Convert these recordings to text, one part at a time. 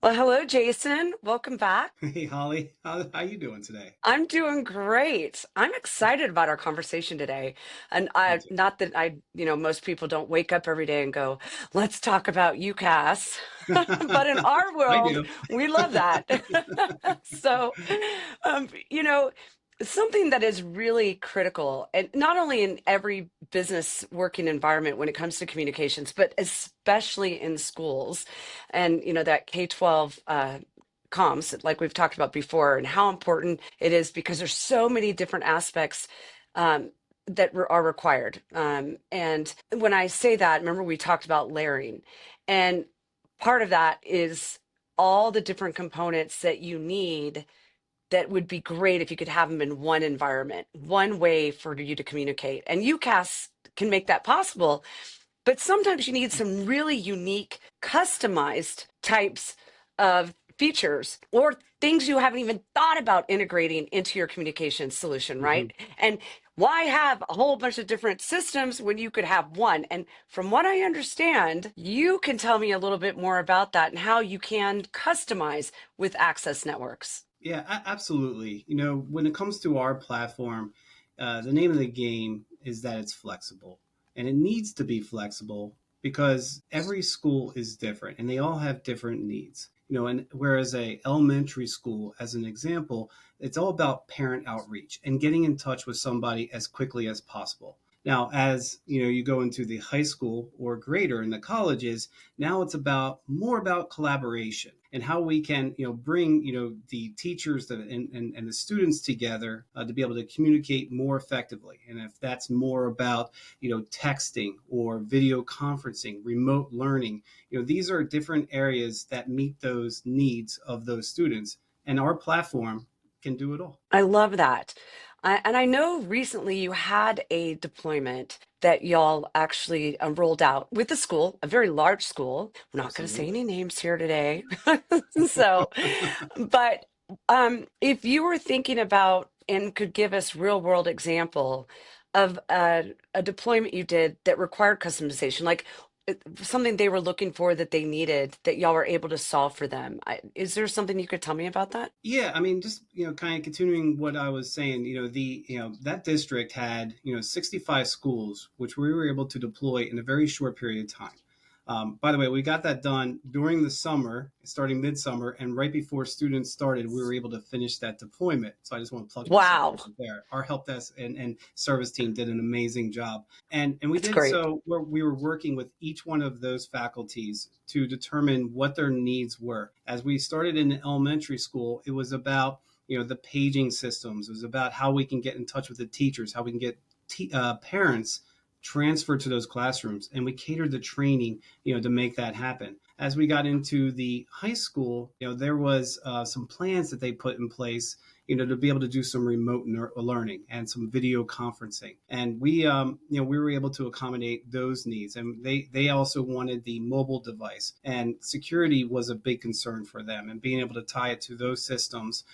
Well, hello, Jason. Welcome back. Hey Holly, how you doing today? I'm doing great. I'm excited about our conversation today. And Me I, too. not that most people don't wake up every day and go, let's talk about UCaaS. But in our I world, do. we love that. So, um, you know, something that is really critical, and not only in every business working environment when it comes to communications, but especially in schools and, that K-12 comms, like we've talked about before, and how important it is because there's so many different aspects um, that are required. And when I say that, remember we talked about layering, and part of that is all the different components that you need that would be great if you could have them in one environment, one way for you to communicate. And UCAS can make that possible, but sometimes you need some really unique, customized types of features or things you haven't even thought about integrating into your communication solution, Mhm. right? And why have a whole bunch of different systems when you could have one? And from what I understand, you can tell me a little bit more about that and how you can customize with Access Networks. Yeah, absolutely. When it comes to our platform, the name of the game is that it's flexible, and it needs to be flexible because every school is different, and they all have different needs. And whereas a elementary school, as an example, it's all about parent outreach and getting in touch with somebody as quickly as possible. Now, as you go into the high school or greater in the colleges, now it's about more about collaboration and how we can bring the teachers and the students together to be able to communicate more effectively. And if that's more about texting or video conferencing, remote learning, these are different areas that meet those needs of those students, and our platform can do it all. I love that. And I know recently you had a deployment that y'all actually rolled out with the school, a very large school. We're not going to say Absolutely. any names here today. So, but if you were thinking about and could give us real world example of a deployment you did that required customization, like something they were looking for that they needed that y'all were able to solve for them. Is there something you could tell me about that? Yeah, I mean, just kind of continuing what I was saying. That district had 65 schools, which we were able to deploy in a very short period of time. By the way, we got that done during the summer, starting midsummer, and right before students started, we were able to finish that deployment. So I just want to plug myself Wow, there. Our help desk and service team did an amazing job, and we that's did great. so where we were working with each one of those faculties to determine what their needs were. As we started in elementary school, it was about the paging systems. It was about how we can get in touch with the teachers, how we can get parents transferred to those classrooms, and we catered the training to make that happen. As we got into the high school, there was some plans that they put in place to be able to do some remote learning and some video conferencing. And we were able to accommodate those needs. And they also wanted the mobile device, and security was a big concern for them, and being able to tie it to those systems.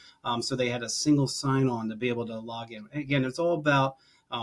So they had a single sign on to be able to log in. Again, it's all about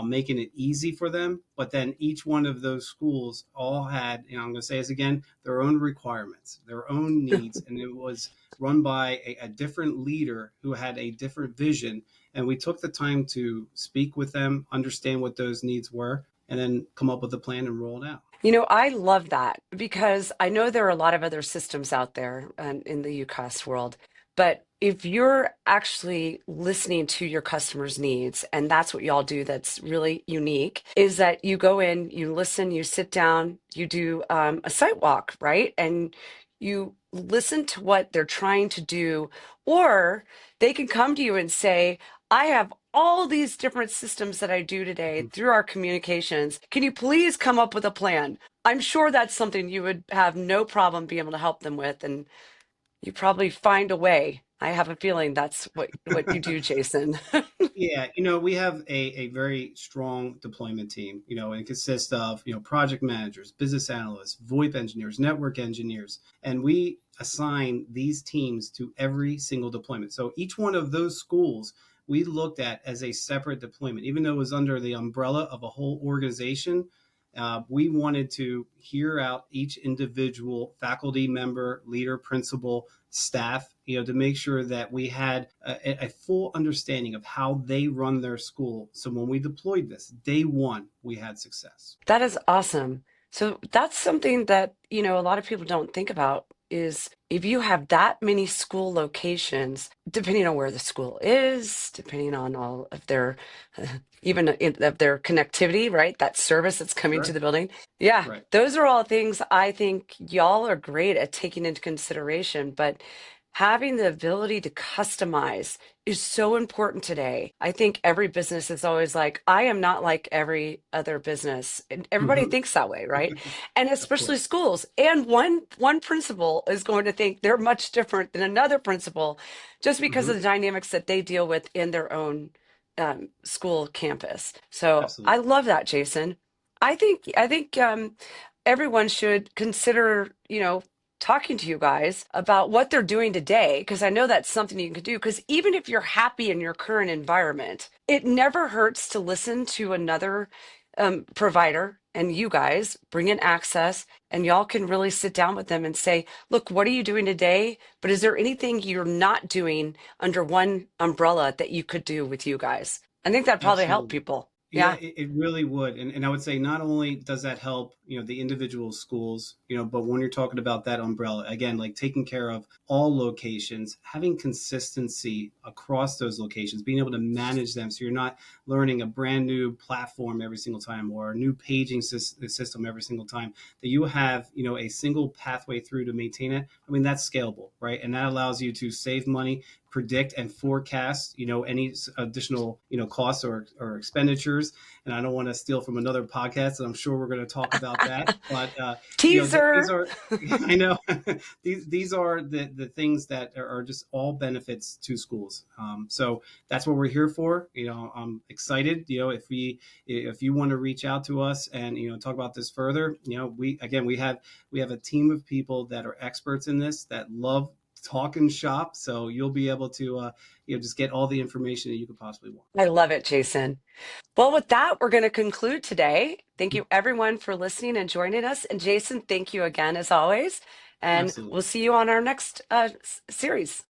making it easy for them. But then each one of those schools all had, I'm going to say this again, their own requirements, their own needs. And it was run by a different leader who had a different vision. And we took the time to speak with them, understand what those needs were, and then come up with a plan and roll it out. I love that because I know there are a lot of other systems out there in the UCAS world, but if you're actually listening to your customers' needs, and that's what y'all do that's really unique, is that you go in, you listen, you sit down, you do a site walk, right? And you listen to what they're trying to do, or they can come to you and say, I have all these different systems that I do today through our communications. Can you please come up with a plan? I'm sure that's something you would have no problem being able to help them with, and you probably find a way. I have a feeling that's what you do, Jason. Yeah, we have a very strong deployment team, and it consists of, project managers, business analysts, VoIP engineers, network engineers, and we assign these teams to every single deployment. So each one of those schools we looked at as a separate deployment, even though it was under the umbrella of a whole organization. We wanted to hear out each individual faculty member, leader, principal, staff, to make sure that we had a full understanding of how they run their school. So when we deployed this, day one, we had success. That is awesome. So that's something that, a lot of people don't think about is if you have that many school locations, depending on where the school is, depending on all of their, even of their connectivity, right? That service that's coming to Right. the building. Yeah, Right. those are all things I think y'all are great at taking into consideration, but having the ability to customize is so important today. I think every business is always like, I am not like every other business. And everybody Mm-hmm. thinks that way, right? And Of especially course. schools. And one principal is going to think they're much different than another principal just because Mm-hmm. of the dynamics that they deal with in their own school campus. So I Absolutely. love that, Jason. I think everyone should consider, talking to you guys about what they're doing today, because I know that's something you can do. Because even if you're happy in your current environment, it never hurts to listen to another provider and you guys bring in access, and y'all can really sit down with them and say, look, what are you doing today? But is there anything you're not doing under one umbrella that you could do with you guys? I think that probably help Absolutely. people. Yeah, Yeah. it really would. And I would say not only does that help, the individual schools, but when you're talking about that umbrella, again, like taking care of all locations, having consistency across those locations, being able to manage them so you're not learning a brand new platform every single time or a new paging system every single time, that you have, a single pathway through to maintain it. I mean, that's scalable, right? And that allows you to save money, predict and forecast, any additional, costs or expenditures. And I don't want to steal from another podcast, and I'm sure we're going to talk about that. But these Teaser. are, I know, these are the things that are just all benefits to schools. So that's what we're here for. I'm excited. If you want to reach out to us and talk about this further, we have a team of people that are experts in this that love talk and shop. So you'll be able to, just get all the information that you could possibly want. I love it, Jason. Well, with that, we're going to conclude today. Thank you, everyone, for listening and joining us. And Jason, thank you again, as always. And we'll Absolutely. see you on our next series.